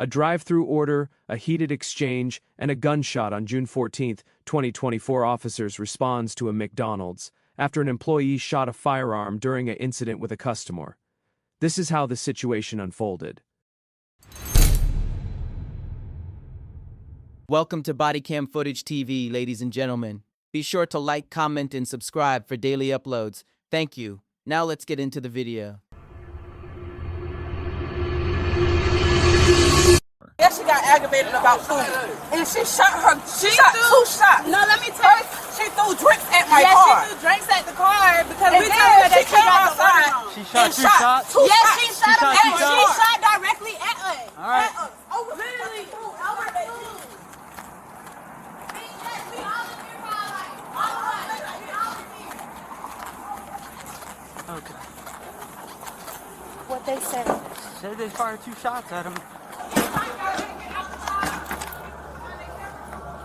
A drive-through order, a heated exchange, and a gunshot on June 14, 2024. Officers responds to a McDonald's after an employee shot a firearm during an incident with a customer. This is how the situation unfolded. Welcome to BodyCamFootageTv, ladies and gentlemen. Be sure to like, comment, and subscribe for daily uploads. Thank you. Now let's get into the video. Yeah, she got aggravated about food. And she shot two shots. No, let me tell you. She threw drinks at my car. Yeah, she threw drinks at the car because And we then told her that she she came got the outside. wrong. She shot two shots? Yes, she shot him and two she shots. shot directly at us. All right. At us. Over literally over the food. Okay. What they say. Said they fired two shots at him.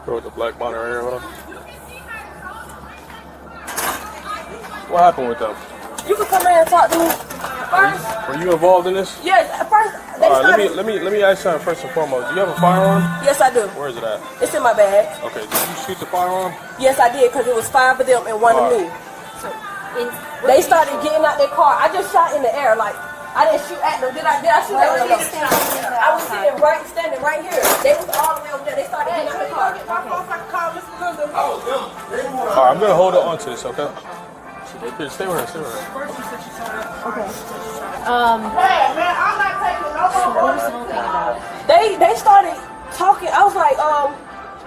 Girl with the black bonnet right here, huh? What happened with them? You can come here and talk to me. Were you involved in this? Yes, at first they All right, started. let me ask you something first and foremost. Do you have a firearm? Yes, I do. Where is it at? It's in my bag. Okay, did you shoot the firearm? Yes, I did because it was 5 of them and 1 of me. They started getting out their car. I just shot in the air, like I didn't shoot at them. Did I shoot at them? I was standing right here. They was all the way over there. They started getting out the car. All right, I'm gonna hold on to this, okay? Here, stay with her, stay with her. Okay. Hey, man, I'm not taking no What more. was the whole thing about? They started talking. I was like,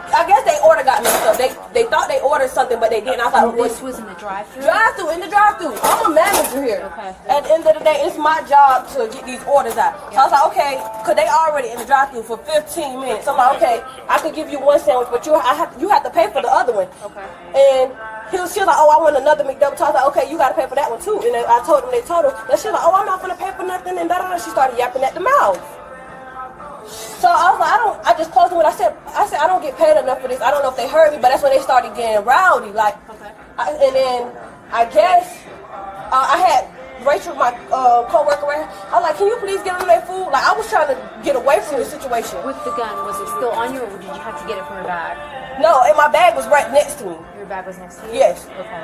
I guess they order got messed up. They thought they ordered something, but they didn't. I thought This was in the drive-thru? in the drive-thru. I'm a manager here. Okay. At the end of the day, it's my job to get these orders out. So I was like, okay, because they already in the drive-thru for 15 minutes. So I'm like, okay, I could give you one sandwich, but you have to pay for the other one. Okay. And she was like, oh, I want another McDouble. So I was like, okay, you got to pay for that one too. And then I told them, they told her. Then she was like, oh, I'm not going to pay for nothing. And da da da. She started yapping at the mouth. So I was like, I just closed them. I said, I don't get paid enough for this. I don't know if they heard me, but that's when they started getting rowdy. Like, and then I guess I had Rachel, my co-worker, right here. I was like, can you please get them their food? Like, I was trying to get away from the situation. With the gun, was it still on you, or did you have to get it from your bag? No, and my bag was right next to me. Your bag was next to you? Yes. Okay.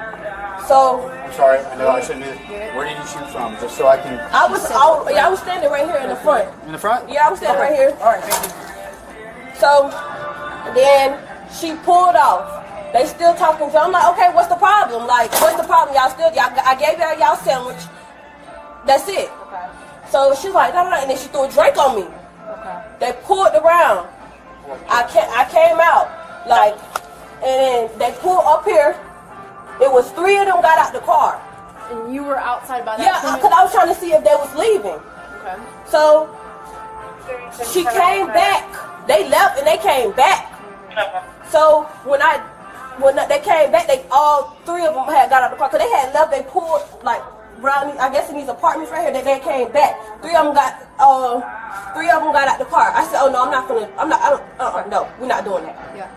So I'm sorry, I know I shouldn't have. Where did you shoot from? Just so I can. I was standing right here in the front. In the front? Yeah, I was standing right here. Alright, thank you. So then she pulled off. They still talking. So I'm like, okay, what's the problem? Like, what's the problem? I gave y'all sandwich. That's it. Okay. So she's like, no, and then she threw a drink on me. Okay. They pulled around. I came out, like, and then they pulled up here. It was 3 of them got out the car. And you were outside by that Yeah, point? because I was trying to see if they was leaving. Okay. So she came back. They left and they came back. So when they came back, all 3 of them had got out the car. Cause they had left. They pulled like around, I guess in these apartments right here. They came back. 3 of them got out the car. I said, oh no, no, we're not doing that. Yeah.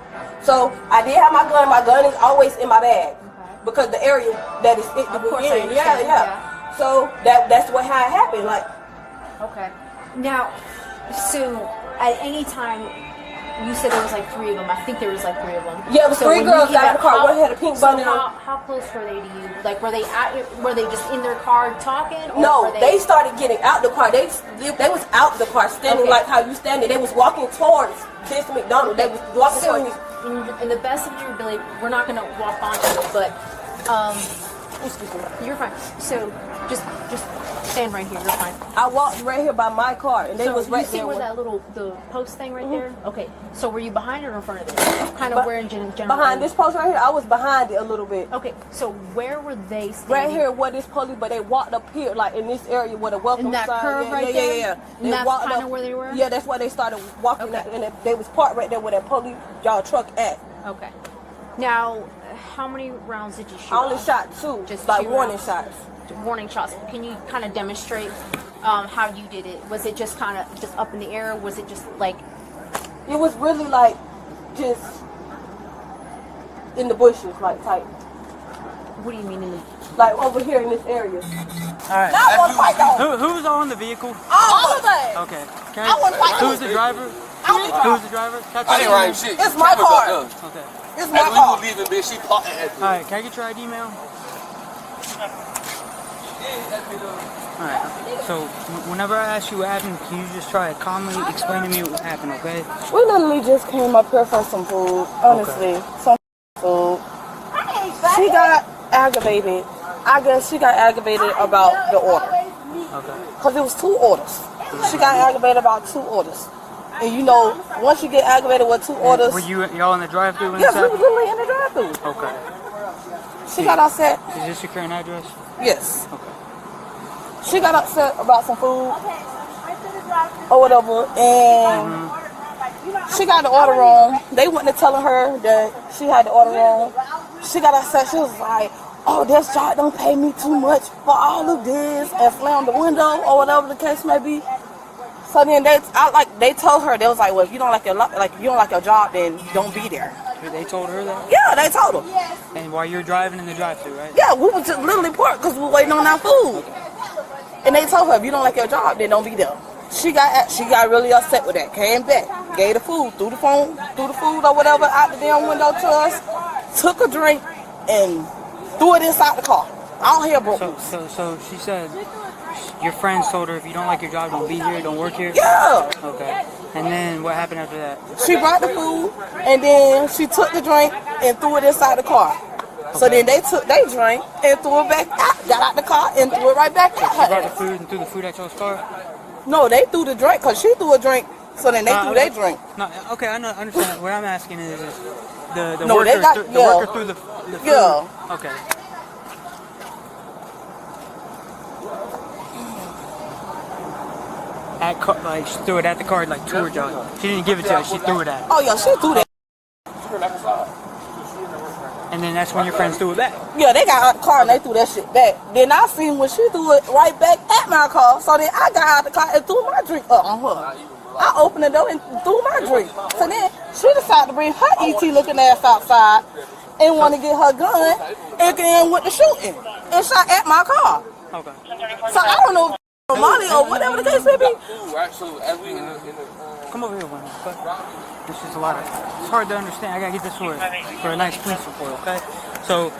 So I did have my gun. My gun is always in my bag because the area that is it. Of course, I understand. Yeah. So that's how it happened. Like. Okay. Now, so at any time, you said there was like 3 of them. I think there was like 3 of them. Yeah, it was 3 girls got out of the car. One had a pink bunny on. How close were they to you? Like, were they just in their car talking? Or No, were they started getting out the car. They was out the car, standing Okay. like how you standing. They was walking towards this McDonald's. They was walking towards this. In the best of your ability, we're not going to walk onto it, but Excuse me. you're fine. So just stand right here. You're fine. I walked right here by my car, and they was right you see there. where that the post thing right there? Okay. So were you behind it or in front of it? Kind of where in general? Behind this post right here, I was behind it a little bit. Okay. So where were they standing? Right here, where this police, but they walked up here, like in this area where the welcome In that sign. curve right there? Yeah. And They that's walked kinda up- where they were? Yeah, that's where they started walking, Okay. and they was parked right there where that police y'all truck at. Okay. Now, how many rounds did you shoot? I only off? shot 2, Just like 2 warning rounds? shots. Warning shots. Can you kind of demonstrate how you did it? Was it just kind of just up in the air? Was it just like? It was really like just in the bushes, like type. What do you mean in the? Like over here in this area. right. Now I want to fight though. Who's on the vehicle? All of us. Okay. I want to fight. Who's the driver? Who's the driver? I didn't write shit. It's my car. Okay. It's my As we car. were leaving, bitch, she plotting at me. Alright, can I get your ID, ma'am? Alright, so whenever I ask you what happened, can you just try to calmly explain to me what happened, okay? We literally just came up here for some food, honestly. Some food. She got aggravated. I guess she got aggravated about the order. Okay. Because it was 2 orders. She got aggravated about 2 orders. And you know, once you get aggravated with 2 orders... Were y'all in the drive-thru? Yes, we were literally in the drive-thru. Okay. She got upset. Is this your current address? Yes. Okay. She got upset about some food or whatever, and she got the order wrong. They went to telling her that she had the order wrong. She got upset. She was like, "Oh, this job don't pay me too much for all of this," and slammed the window or whatever the case may be. So then they told her, they was like, "Well, if you don't like your job, then don't be there." They told her that? Yeah, they told her. And while you're driving in the drive-thru, right? Yeah, we was just literally parked because we were waiting on our food. And they told her, if you don't like your job, then don't be there. She got really upset with that. Came back, gave the food, threw the food or whatever out the damn window to us, took a drink, and threw it inside the car. All hell broke loose. So she said your friends told her, if you don't like your job, don't be here, don't work here? Yeah. Okay. And then what happened after that? She brought the food, and then she took the drink and threw it inside the car. So then they took their drink and threw it back out, got out the car and threw it right back out. She brought the food and threw the food at y'all's car? No, they threw the drink because she threw a drink. So then they threw their drink. No, okay, I understand. What I'm asking is the No, worker, they got- the yeah. worker threw the food. Yeah. Okay. Like she threw it at the car like to her job. She didn't give it to her. She threw it at her. Oh yeah, she threw that. And then that's when your friends threw it back. Yeah, they got out the car and they threw that shit back. Then I seen when she threw it right back at my car. So then I got out the car and threw my drink up on her. I opened the door and threw my drink. So then she decided to bring her ET looking ass outside and want to get her gun and then went to shooting and shot at my car. Okay. So I don't know if Molly or whatever the case may be. Come over here, Wendy. This is a lot of. It's hard to understand. I gotta get this for a nice police report, okay? So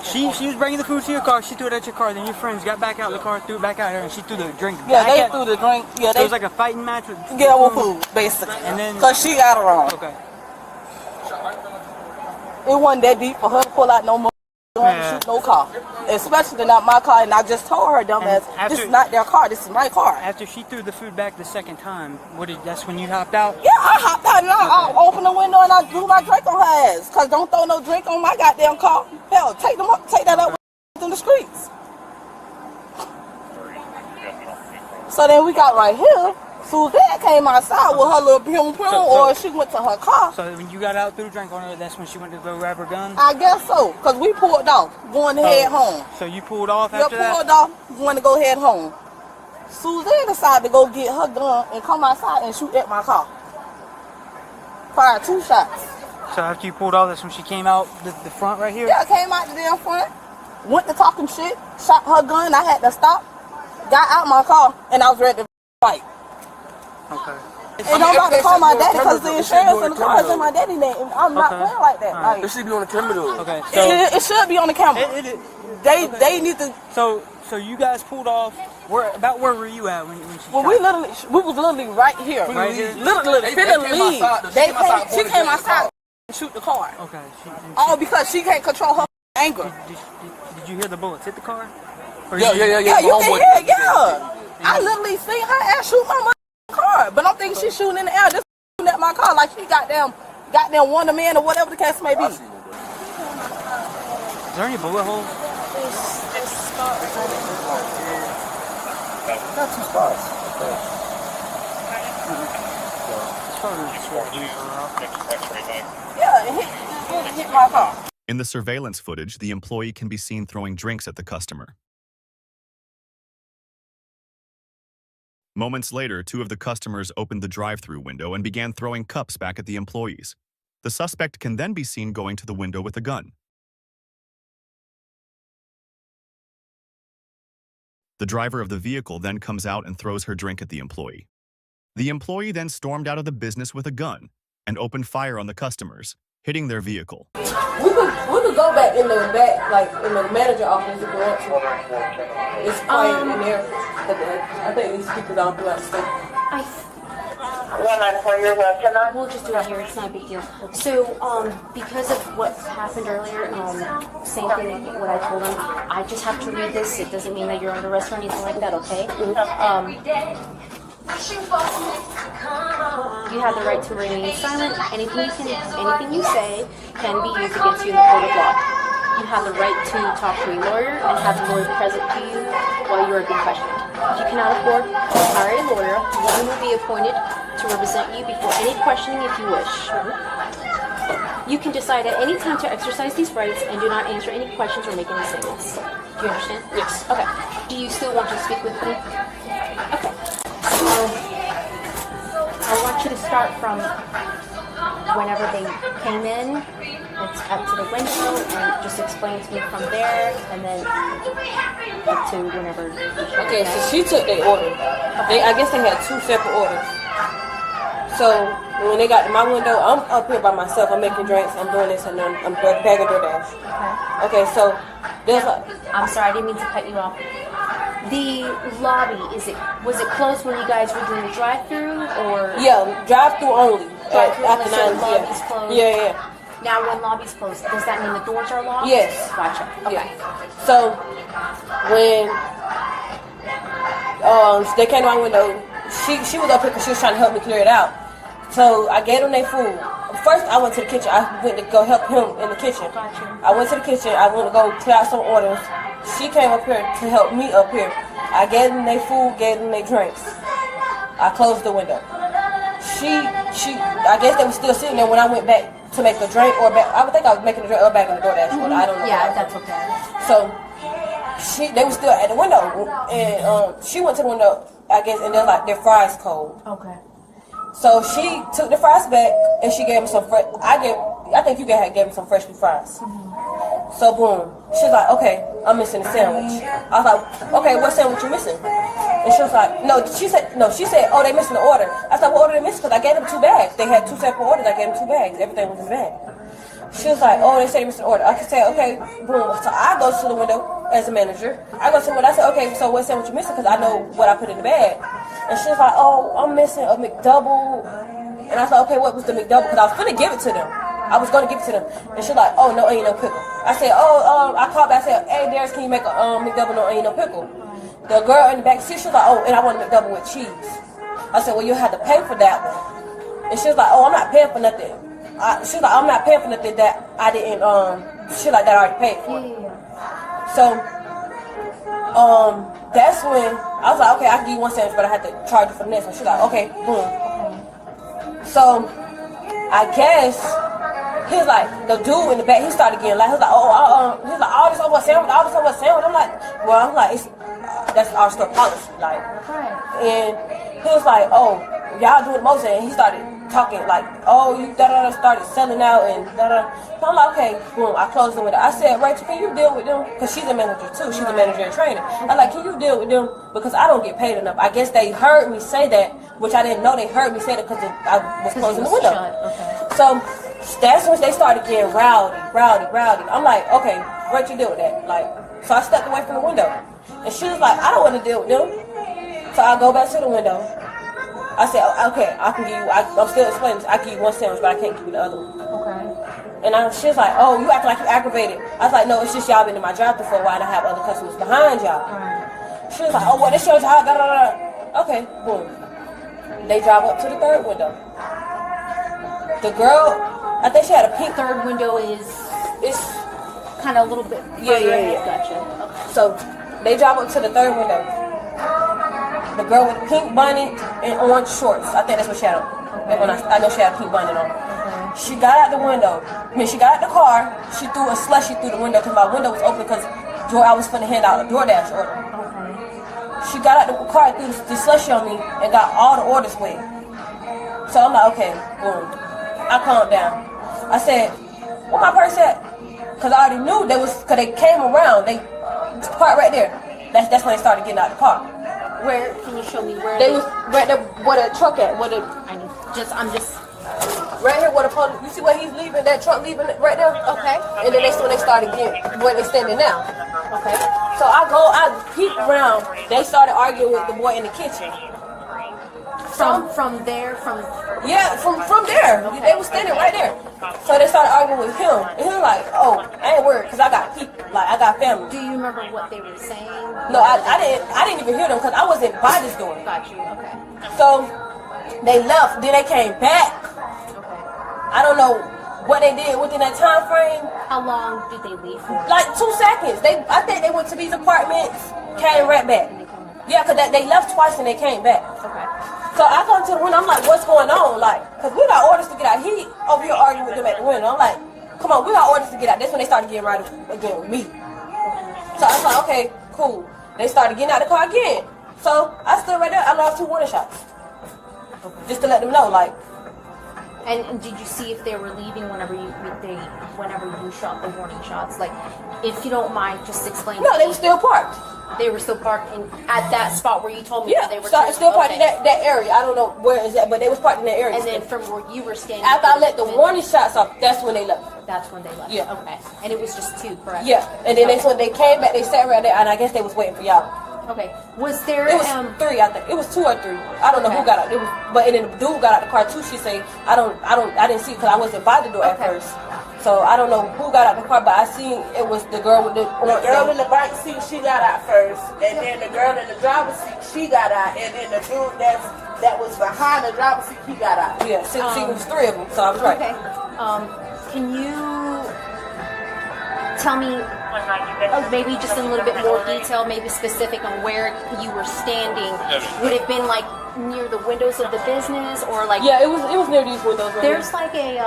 she was bringing the food to your car. She threw it at your car. Then your friends got back out of the car, threw it back at her, and she threw the drink. Yeah, back they at, threw the drink. Yeah, so it they was like a fighting match with food basically. And then because she got it wrong. Okay. It wasn't that deep for her to pull out no more. Don't have to shoot no car, especially not my car. And I just told her, dumbass, this is not their car. This is my car. After she threw the food back the second time, that's when you hopped out? Yeah, I hopped out and I opened the window and I threw my drink on her ass. Cause don't throw no drink on my goddamn car. Hell, take that up in the streets. So then we got right here. Suzanne came outside with her little boom boom, or she went to her car. So when you got out, threw the drink on her, that's when she went to go grab her gun? I guess so, because we pulled off, going to head home. So you pulled off after that? Yeah, pulled off, going to go head home. Suzanne decided to go get her gun and come outside and shoot at my car. Fired 2 shots. So after you pulled off, that's when she came out the front right here? Yeah, came out the damn front, went to talking shit, shot her gun, I had to stop, got out my car, and I was ready to fight. Okay. And I'm about to call my daddy because the insurance in the car is in my daddy's name. I'm not playing like that. Right. Like, It should be on the camera. Okay. So it should be on the camera. They need to. So you guys pulled off. Where were you at when she Well, shot? we was literally right here. Right here? Literally, finna leave. She came outside and shoot the car. Okay. All because she can't control her anger. Did you hear the bullets hit the car? Yeah. Yeah, you can hear it. Yeah. I literally seen her ass shoot my car, but I'm thinking she's shooting in the air, just shooting at my car like she goddamn Wonder Man or whatever the case may be. Is there any bullet holes? It's spots. Got 2 spots. Yeah, it hit my car. In the surveillance footage, the employee can be seen throwing drinks at the customer. Moments later, 2 of the customers opened the drive-thru window and began throwing cups back at the employees. The suspect can then be seen going to the window with a gun. The driver of the vehicle then comes out and throws her drink at the employee. The employee then stormed out of the business with a gun and opened fire on the customers, hitting their vehicle. We could go back in the back, like in the manager office if you want to. It's quiet in there. I think these speakers don't do that stuff. We'll just do it here. It's not a big deal. So, because of what happened earlier, same thing what I told him. I just have to read this. It doesn't mean that you're under arrest or anything like that. Okay? You have the right to remain silent. Anything you say can be used against you in the court of law. You have the right to talk to a lawyer and have a lawyer present to you while you are being questioned. If you cannot afford to hire a lawyer, one will be appointed to represent you before any questioning if you wish. You can decide at any time to exercise these rights and do not answer any questions or make any statements. Do you understand? Yes. Okay. Do you still want to speak with me? Okay. So, I want you to start from whenever they came in. It's up to the window and just explain to me from there, and then up to whenever. Okay, so she took their order. I guess they had 2 separate orders. So when they got to my window, I'm up here by myself. I'm making drinks. I'm doing this, and then I'm bagging DoorDash. Okay, so there's like. I'm sorry, I didn't mean to cut you off. The lobby, was it closed when you guys were doing the drive-through, or? Yeah, drive-through only. Drive-through only, after so 9, lobby's closed. Yeah. Now, when lobby's closed, does that mean the doors are locked? Yes. Gotcha. Okay. Yeah. So when they came to my window, she was up here because she was trying to help me clear it out. So I gave them their food. First, I went to the kitchen. I went to go help him in the kitchen. Gotcha. I went to the kitchen. I went to go clear out some orders. She came up here to help me up here. I gave them their food, gave them their drinks. I closed the window. I guess they were still sitting there when I went back to make a drink or back. I would think I was making a drink or back in the DoorDash order. I don't know. Yeah, that's okay. So they were still at the window, and she went to the window, I guess, and they're like, their fries cold. Okay. So she took the fries back and she gave me some fresh. I think you gave me some freshly fries. So boom, she's like, okay, I'm missing a sandwich. I was like, okay, what sandwich you missing? And she was like, no. She said, oh, they missing the order. I said, what order they missing? Because I gave them 2 bags. They had 2 separate orders. I gave them 2 bags. Everything was in the bag. She was like, oh, they said they missing the order. I could say, okay, boom. So I go to the window as a manager. I go to the window. I said, okay, so what sandwich you missing? Because I know what I put in the bag. And she was like, oh, I'm missing a McDouble. And I said, okay, what was the McDouble? Because I was finna give it to them. I was going to give it to them. And she's like, oh, no, ain't no pickle. I said, I called back. I said, hey, Darius, can you make a McDouble? No, ain't no pickle. The girl in the back seat, she was like, oh, and I want a McDouble with cheese. I said, well, you had to pay for that one. And she was like, oh, I'm not paying for nothing. She was like, I'm not paying for nothing that I didn't, shit like that I already paid for. So, that's when I was like, okay, I can give you 1 sandwich, but I had to charge you for the next one. She's like, okay, boom. So, I guess he's like, the dude in the back, he started getting like, he's like, he's like, all this over a sandwich, all this over a sandwich. I'm like, that's our store policy, like. And he was like, oh, y'all doing the most, and he started talking like, oh, you started selling out and So I'm like, okay, boom, I closed the window. I said, Rachel, can you deal with them? Because she's a manager too. She's a manager and trainer. I'm like, can you deal with them? Because I don't get paid enough. I guess they heard me say that, which I didn't know they heard me say that because I was closing the window. So that's when they started getting rowdy. I'm like, okay, Rachel, deal with that. Like, so I stepped away from the window. And she was like, I don't want to deal with them. So I go back to the window. I said, okay, I can give you, I'm still explaining, I can give you 1 sandwich, but I can't give you the other one. Okay. And she was like, oh, you act like you aggravated. I was like, no, it's just y'all been in my drive-thru for a while and I have other customers behind y'all. She was like, oh, well, this shows how, Okay, boom. They drive up to the 3rd window. The girl, I think she had a pink. 3rd window it's kind of a little bit. Yeah. Gotcha. Okay. So they drive up to the 3rd window. The girl with the pink bonnet and orange shorts. I think that's what she had on. I know she had a pink bonnet on. She got out the window. She got out the car. She threw a slushie through the window because my window was open because I was finna hand out a DoorDash order. She got out the car and threw the slushie on me and got all the orders wet. So I'm like, okay, boom. I calmed down. I said, where my purse at? Because I already knew because they came around. They parked right there. That's when they started getting out of the car. Where can you show me where They was right there where the truck at. I'm just Right here where the police, you see where he's leaving, that truck leaving right there? okay. And then that's when they started getting, where they standing now. Okay. So I peek around, they started arguing with the boy in the kitchen. From there. Yeah, from there. They was standing right there. So they started arguing with him. And he was like, oh, I ain't worried, because I got people, like I got family. Do you remember what they were saying? No, I didn't even hear them because I wasn't by this door. Got you. Okay. So they left, then they came back. I don't know what they did within that time frame. How long did they leave for? Like 2 seconds. I think they went to these apartments, came right back. Yeah, because they left twice and they came back. Okay. So I go to the window, I'm like, what's going on? Like, because we got orders to get out. He over here arguing with them at the window. I'm like, come on, we got orders to get out. That's when they started getting right again with me. So I was like, okay, cool. They started getting out of the car again. So I stood right there. I lost 2 warning shots. Just to let them know, like. And did you see if they were leaving whenever you shot the warning shots? Like, if you don't mind, just explain. No, they were still parked. They were still parked at that spot where you told me Yeah, they were still parked in that area. I don't know where is that, but they was parked in that area. And then from where you were standing. After I let the warning shots off, that's when they left. That's when they left. Yeah. Okay. And it was just 2, correct? Yeah. And then that's when they came back. They sat right there, and I guess they was waiting for y'all. Okay. Was there? It was 3, I think. It was 2 or 3. I don't know who got out. It was, but and then the dude got out the car too. She say, I didn't see because I wasn't by the door at first. So I don't know who got out the car, but I seen it was the girl with the girl in the back seat. She got out first, and then the girl in the driver's seat. She got out, and then the dude that was behind the driver's seat. He got out. Yeah. See, it was 3 of them. So I was right. Okay. Can you tell me? Maybe just in a little bit more detail, maybe specific on where you were standing. Would it have been like near the windows of the business, or like? Yeah, it was near these windows. Right there's like a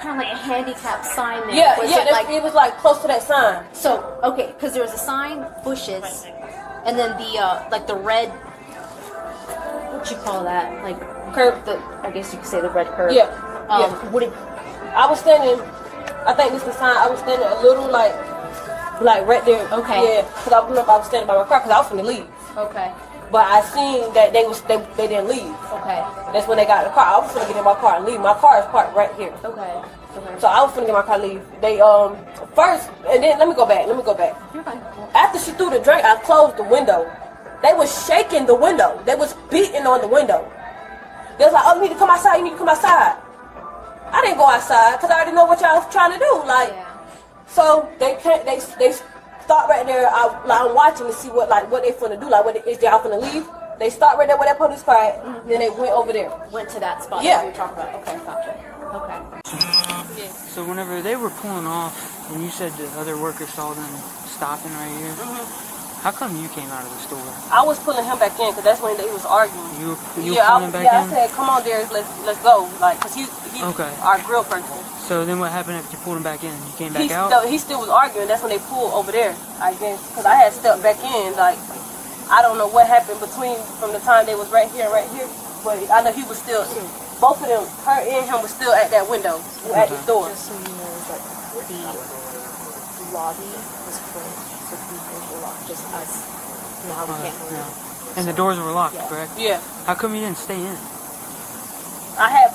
kind of like a handicap sign there. Yeah, it was like close to that sign. So okay, because there was a sign, bushes, and then the like the red. What you call that? Like curb. I guess you could say the red curb. Yeah. Would it? I was standing. I think this is the sign. I was standing a little like right there. Okay. Yeah, because I was standing by my car because I was finna leave. Okay. But I seen that they didn't leave. Okay. That's when they got in the car. I was finna get in my car and leave. My car is parked right here. Okay. So I was finna get my car and leave. They first, and then let me go back. You're fine. After she threw the drink, I closed the window. They was shaking the window. They was beating on the window. They was like, "Oh, you need to come outside. You need to come outside." I didn't go outside because I already know what y'all was trying to do. Like. Yeah. So they stopped right there. I'm watching to see what they finna do. Like, is they all finna leave? They stopped right there where that police car at. Then they went over there. Went to that spot Yeah. that you were talking about. Okay, gotcha. Okay. So whenever they were pulling off, and you said the other workers saw them stopping right here, how come you came out of the store? I was pulling him back in because that's when they was arguing. You were pulling him back in? I said, "Come on, Darius, let's go." Like, cause he's okay. Our grill person. So then what happened after you pulled him back in? You came back out? He still was arguing. That's when they pulled over there, I guess. Because I had stepped back in. Like, I don't know what happened from the time they was right here. But I know he was still, both of them, her and him was still at that window, at the door. Just so you know, like, the lobby was closed, so people were locked, just us. Now we can't move. And the doors were locked, correct? Yeah. How come you didn't stay in? I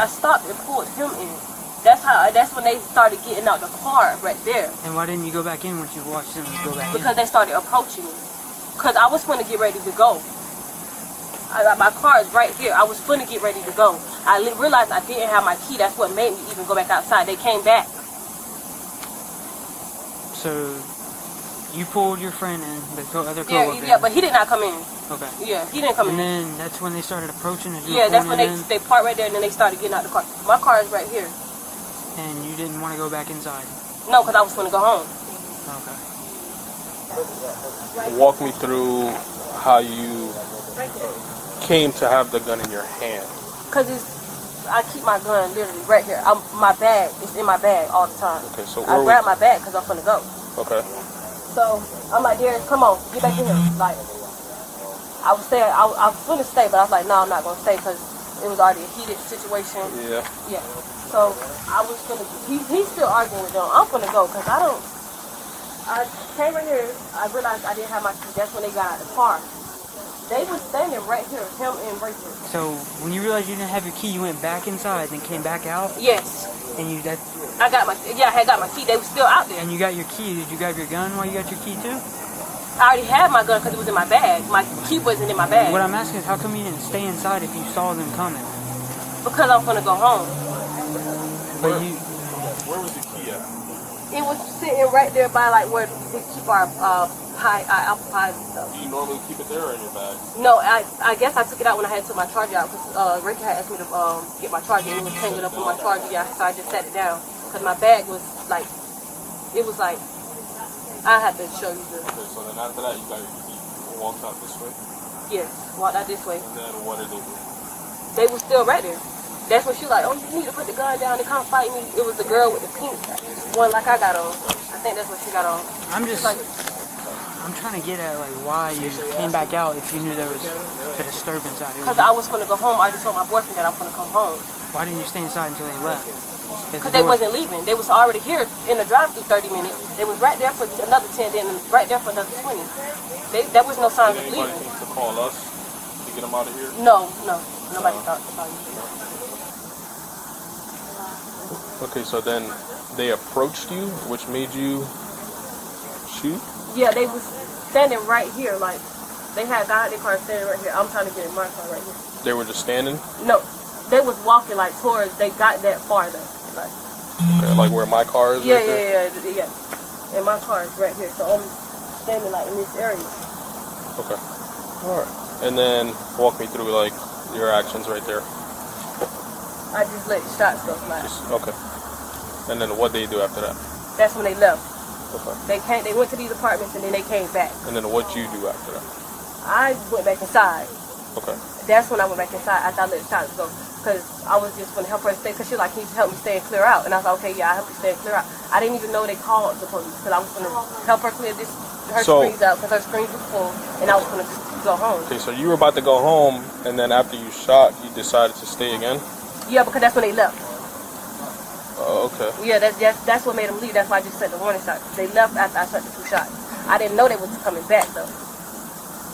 stopped and pulled him in. That's when they started getting out the car right there. And why didn't you go back in once you watched them go back in? Because they started approaching me. Because I was going to get ready to go. My car is right here. I was going to get ready to go. I realized I didn't have my key. That's what made me even go back outside. They came back. So you pulled your friend in, the other coworker. Yeah, but he did not come in. Okay. Yeah, he didn't come in. And then that's when they started approaching as you Yeah, were that's when in. they parked right there and then they started getting out the car. My car is right here. And you didn't want to go back inside? No, because I was going to go home. Okay. Walk me through how you came to have the gun in your hand. Because I keep my gun literally right here. My bag is in my bag all the time. Okay, so I grab my bag because I'm going to go. Okay. So I'm like, Darius, come on, get back in here. Like, I was saying, I was going to stay, but I was like, no, I'm not going to stay because it was already a heated situation. Yeah. Yeah. So I was going to, he's still arguing with them. I'm going to go because I don't, I came in here, I realized I didn't have my key. That's when they got out of the car. They was standing right here, him and Rachel. So when you realized you didn't have your key, you went back inside, then came back out? Yes. And I got my, I had got my key. They were still out there. And you got your key. Did you grab your gun while you got your key too? I already had my gun because it was in my bag. My key wasn't in my bag. What I'm asking is how come you didn't stay inside if you saw them coming? Because I'm gonna go home. Where was the key at? It was sitting right there by like where we keep our apple pies and stuff. Do you normally keep it there or in your bag? No, I guess I took it out when I had took my charger out because Rachel had asked me to get my charger and it was tangled up with my charger. Yeah, so I just set it down because my bag was like, it was like, I had to show you this. Okay, so then after that you got your key. You walked out this way? Yes, walked out this way. And then what did they do? They were still right there. That's when she was like, oh, you need to put the gun down and come fight me. It was the girl with the pink one like I got on. I think that's what she got on. I'm just like, I'm trying to get at like why you came back out if you knew there was a disturbance out here. Because I was going to go home. I just told my boyfriend that I'm going to come home. Why didn't you stay inside until they left? Because they wasn't leaving. They was already here in the drive-through 30 minutes. They was right there for another 10, then right there for another 20. There was no signs of leaving. Anybody think to call us to get them out of here? No. Nobody thought to call you. Okay, so then they approached you, which made you shoot? Yeah, they was standing right here. Like, they had got their car standing right here. I'm trying to get in my car right here. They were just standing? No. They was walking like towards, they got that far though. Like, okay, like where my car is? Yeah, right yeah. And my car is right here. So I'm standing like in this area. Okay. Alright. And then walk me through like your actions right there. I just let shots go fly. Okay. And then what they do after that? That's when they left. Okay. They went to these apartments and then they came back. And then what you do after that? I went back inside. Okay. That's when I went back inside after I let shots go. Because I was just going to help her stay. Because she was like, can you help me stay and clear out? And I was like, okay, yeah, I'll help you stay and clear out. I didn't even know they called the police. Because I was going to help her clear her screens out. Because her screens were full. And I was going to go home. Okay, so you were about to go home. And then after you shot, you decided to stay again? Yeah, because that's when they left. Oh, okay. Yeah, that's what made them leave. That's why I just sent the warning shot. They left after I shot the 2 shots. I didn't know they was coming back, though.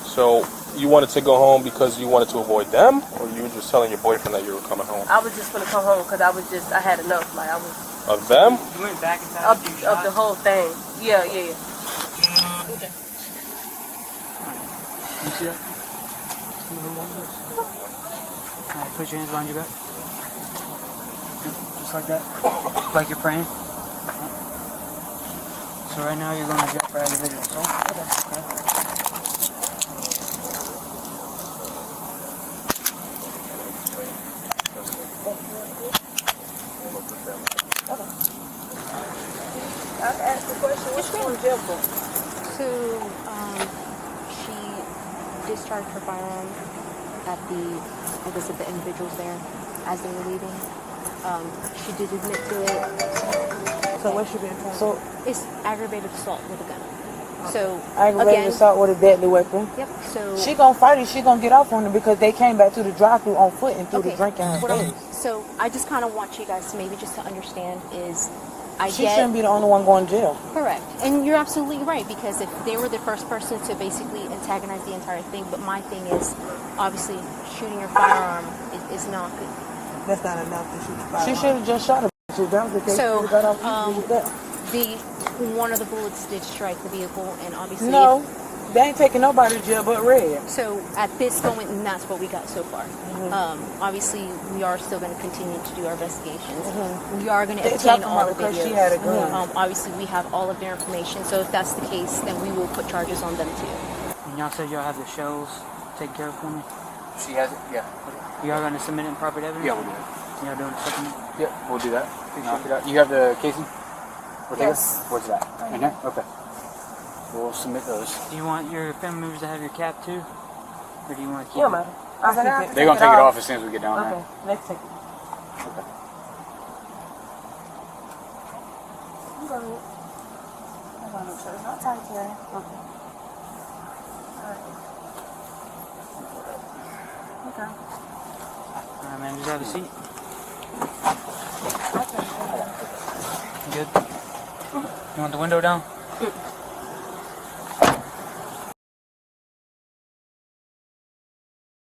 So you wanted to go home because you wanted to avoid them? Or you were just telling your boyfriend that you were coming home? I was just going to come home because I had enough. Like, I was... Of them? You went back inside of the whole thing. Yeah. You see that? Alright, put your hands behind your back. Just like that. Like you're praying. So right now you're going to jail for aggravated assault. Okay. I can ask the question, what's she in jail for? So, she discharged her firearm at the individuals there as they were leaving. She did admit to it. So what she been trying? So it's aggravated assault with a gun. So aggravated assault with a deadly weapon. Yep. So she gonna fight it. She gonna get off on it because they came back to the drive-thru on foot and threw the drink in her face. So I just kind of want you guys to maybe just to understand is. She shouldn't be the only one going to jail. Correct. And you're absolutely right, because if they were the first person to basically antagonize the entire thing, but my thing is, obviously, shooting your firearm is not good. That's not enough to shoot your firearm. She should have just shot her. So, one of the bullets did strike the vehicle, and obviously... No, they ain't taking nobody to jail but Red. So, at this moment, and that's what we got so far. Obviously, we are still going to continue to do our investigations. We are going to obtain all the videos. She had a gun. Obviously, we have all of their information, so if that's the case, then we will put charges on them too. And y'all said y'all have the shells taken care of for me? She has it, yeah. Y'all going to submit it in proper evidence? Yeah, we'll do that. Y'all doing a second? Yeah, we'll do that. You have the casing? Yes. Where's that? In here? Okay. We'll submit those. Do you want your family members to have your cap too? Or do you want to keep Yeah, it? man. They're going to take it off as soon as we get down there. Okay, let's take it. Okay. I'm going to make sure it's not tight here. Okay. Okay. Alright, man, just have a seat. Good? You want the window down?